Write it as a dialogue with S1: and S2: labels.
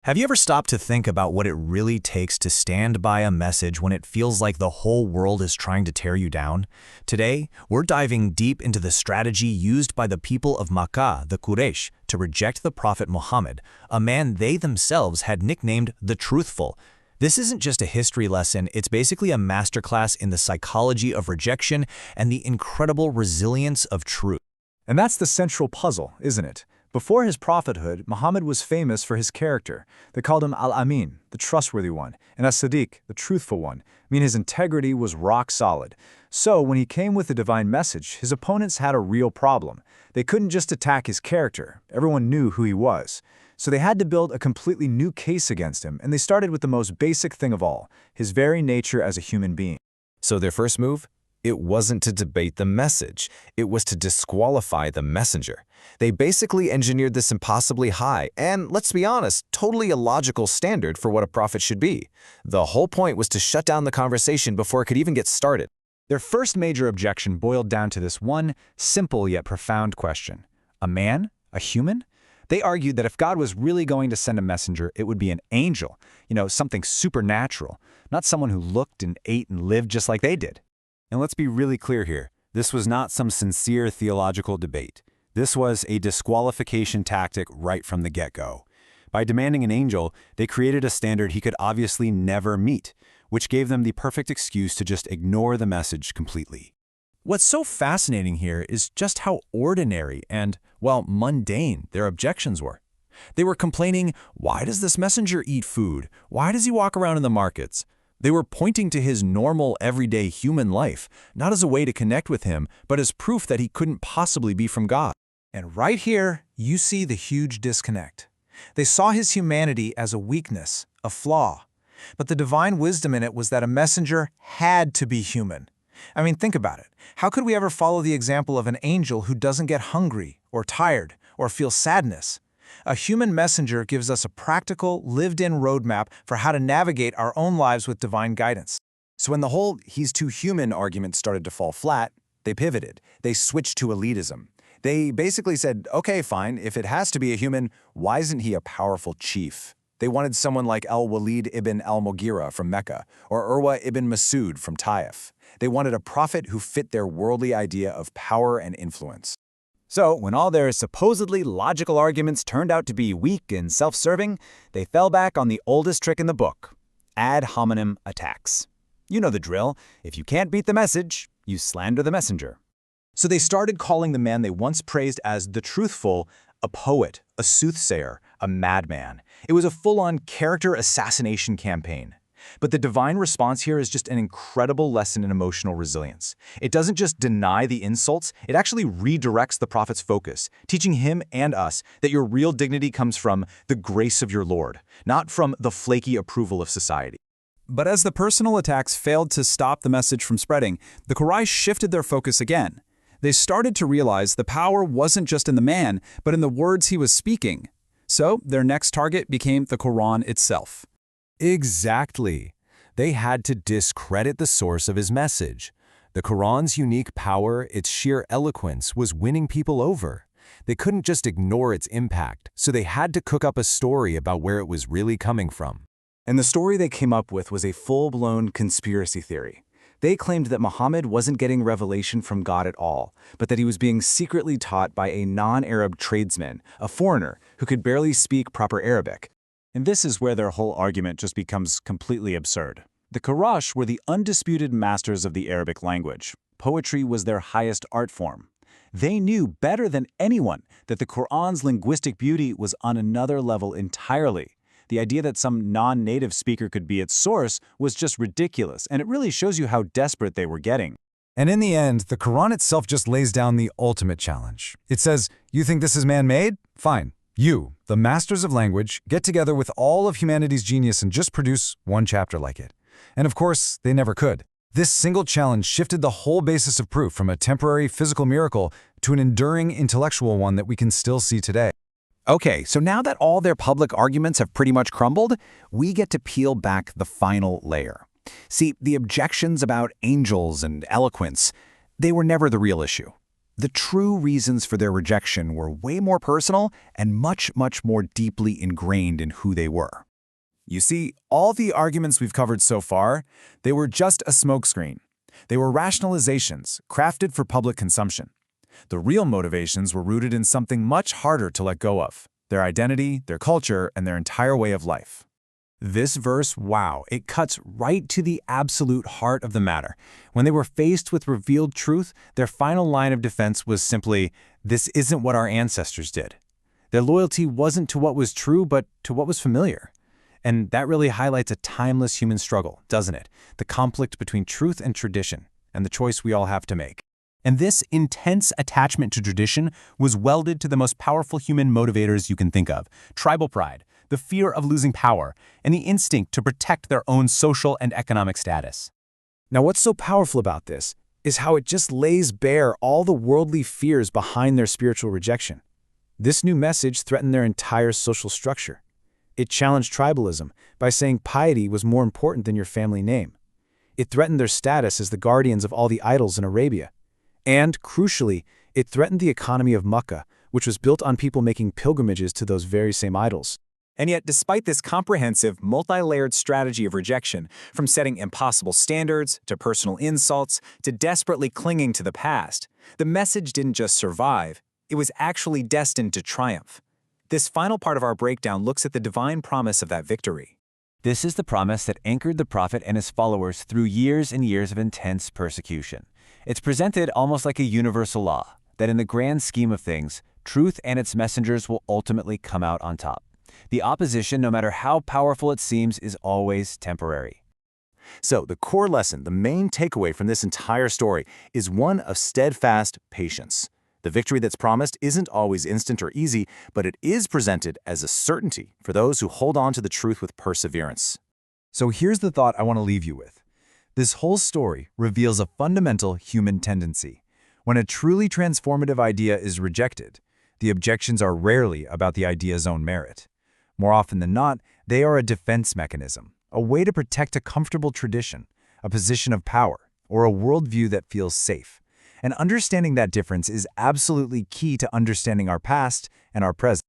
S1: Have you ever stopped to think about what it really takes to stand by a message when it feels like the whole world is trying to tear you down? Today, we're diving deep into the strategy used by the people of Makkah, the Quraish, to reject the Prophet Muhammad, a man they themselves had nicknamed the Truthful. This isn't just a history lesson, it's basically a masterclass in the psychology of rejection and the incredible resilience of truth.
S2: And that's the central puzzle, isn't it? Before his prophethood, Muhammad was famous for his character. They called him al-Amin, the trustworthy one, and as-Sadiq, the truthful one. His integrity was rock solid. So when he came with the divine message, his opponents had a real problem. They couldn't just attack his character. Everyone knew who he was. So they had to build a completely new case against him, and they started with the most basic thing of all, his very nature as a human being.
S3: So their first move? It wasn't to debate the message, it was to disqualify the messenger. They basically engineered this impossibly high and, let's be honest, totally illogical standard for what a prophet should be. The whole point was to shut down the conversation before it could even get started.
S2: Their first major objection boiled down to this one simple yet profound question. A man? A human? They argued that if God was really going to send a messenger, it would be an angel, something supernatural, not someone who looked and ate and lived just like they did.
S4: And let's be really clear here. This was not some sincere theological debate. This was a disqualification tactic right from the get-go. By demanding an angel, they created a standard he could obviously never meet, which gave them the perfect excuse to just ignore the message completely.
S1: What's so fascinating here is just how ordinary and, mundane their objections were. They were complaining, why does this messenger eat food? Why does he walk around in the markets? They were pointing to his normal, everyday human life, not as a way to connect with him, but as proof that he couldn't possibly be from God.
S5: And right here, you see the huge disconnect. They saw his humanity as a weakness, a flaw. But the divine wisdom in it was that a messenger had to be human. Think about it. How could we ever follow the example of an angel who doesn't get hungry, or tired, or feel sadness? A human messenger gives us a practical, lived-in roadmap for how to navigate our own lives with divine guidance.
S4: So when the whole "he's too human" argument started to fall flat, they pivoted. They switched to elitism. They basically said, okay, fine, if it has to be a human, why isn't he a powerful chief? They wanted someone like al-Walid ibn al-Mughira from Mecca, or Urwa ibn Masud from Taif. They wanted a prophet who fit their worldly idea of power and influence.
S2: So, when all their supposedly logical arguments turned out to be weak and self-serving, they fell back on the oldest trick in the book: ad hominem attacks. You know the drill. If you can't beat the message, you slander the messenger. So they started calling the man they once praised as the truthful a poet, a soothsayer, a madman. It was a full-on character assassination campaign. But the divine response here is just an incredible lesson in emotional resilience. It doesn't just deny the insults, it actually redirects the prophet's focus, teaching him and us that your real dignity comes from the grace of your Lord, not from the flaky approval of society.
S6: But as the personal attacks failed to stop the message from spreading, the Quraish shifted their focus again. They started to realize the power wasn't just in the man, but in the words he was speaking. So their next target became the Quran itself.
S3: Exactly. They had to discredit the source of his message. The Quran's unique power, its sheer eloquence, was winning people over. They couldn't just ignore its impact, so they had to cook up a story about where it was really coming from.
S2: And the story they came up with was a full-blown conspiracy theory. They claimed that Muhammad wasn't getting revelation from God at all, but that he was being secretly taught by a non-Arab tradesman, a foreigner who could barely speak proper Arabic. And this is where their whole argument just becomes completely absurd. The Quraysh were the undisputed masters of the Arabic language. Poetry was their highest art form. They knew better than anyone that the Quran's linguistic beauty was on another level entirely. The idea that some non-native speaker could be its source was just ridiculous, and it really shows you how desperate they were getting.
S7: And in the end, the Quran itself just lays down the ultimate challenge. It says, you think this is man-made? Fine. You, the masters of language, get together with all of humanity's genius and just produce one chapter like it. And of course, they never could. This single challenge shifted the whole basis of proof from a temporary physical miracle to an enduring intellectual one that we can still see today.
S8: Okay, so now that all their public arguments have pretty much crumbled, we get to peel back the final layer. See, the objections about angels and eloquence, they were never the real issue.
S2: The true reasons for their rejection were way more personal and much, much more deeply ingrained in who they were.
S4: You see, all the arguments we've covered so far, they were just a smokescreen. They were rationalizations, crafted for public consumption. The real motivations were rooted in something much harder to let go of: their identity, their culture, and their entire way of life.
S5: This verse, wow, it cuts right to the absolute heart of the matter. When they were faced with revealed truth, their final line of defense was simply, "This isn't what our ancestors did." Their loyalty wasn't to what was true, but to what was familiar. And that really highlights a timeless human struggle, doesn't it? The conflict between truth and tradition, and the choice we all have to make. And this intense attachment to tradition was welded to the most powerful human motivators you can think of: tribal pride, the fear of losing power, and the instinct to protect their own social and economic status.
S7: Now, what's so powerful about this is how it just lays bare all the worldly fears behind their spiritual rejection. This new message threatened their entire social structure. It challenged tribalism by saying piety was more important than your family name. It threatened their status as the guardians of all the idols in Arabia. And, crucially, it threatened the economy of Mecca, which was built on people making pilgrimages to those very same idols.
S2: And yet, despite this comprehensive, multi-layered strategy of rejection, from setting impossible standards, to personal insults, to desperately clinging to the past, the message didn't just survive, it was actually destined to triumph. This final part of our breakdown looks at the divine promise of that victory.
S8: This is the promise that anchored the prophet and his followers through years and years of intense persecution. It's presented almost like a universal law, that in the grand scheme of things, truth and its messengers will ultimately come out on top. The opposition, no matter how powerful it seems, is always temporary.
S4: So, the core lesson, the main takeaway from this entire story, is one of steadfast patience. The victory that's promised isn't always instant or easy, but it is presented as a certainty for those who hold on to the truth with perseverance.
S7: So here's the thought I want to leave you with. This whole story reveals a fundamental human tendency. When a truly transformative idea is rejected, the objections are rarely about the idea's own merit. More often than not, they are a defense mechanism, a way to protect a comfortable tradition, a position of power, or a worldview that feels safe. And understanding that difference is absolutely key to understanding our past and our present.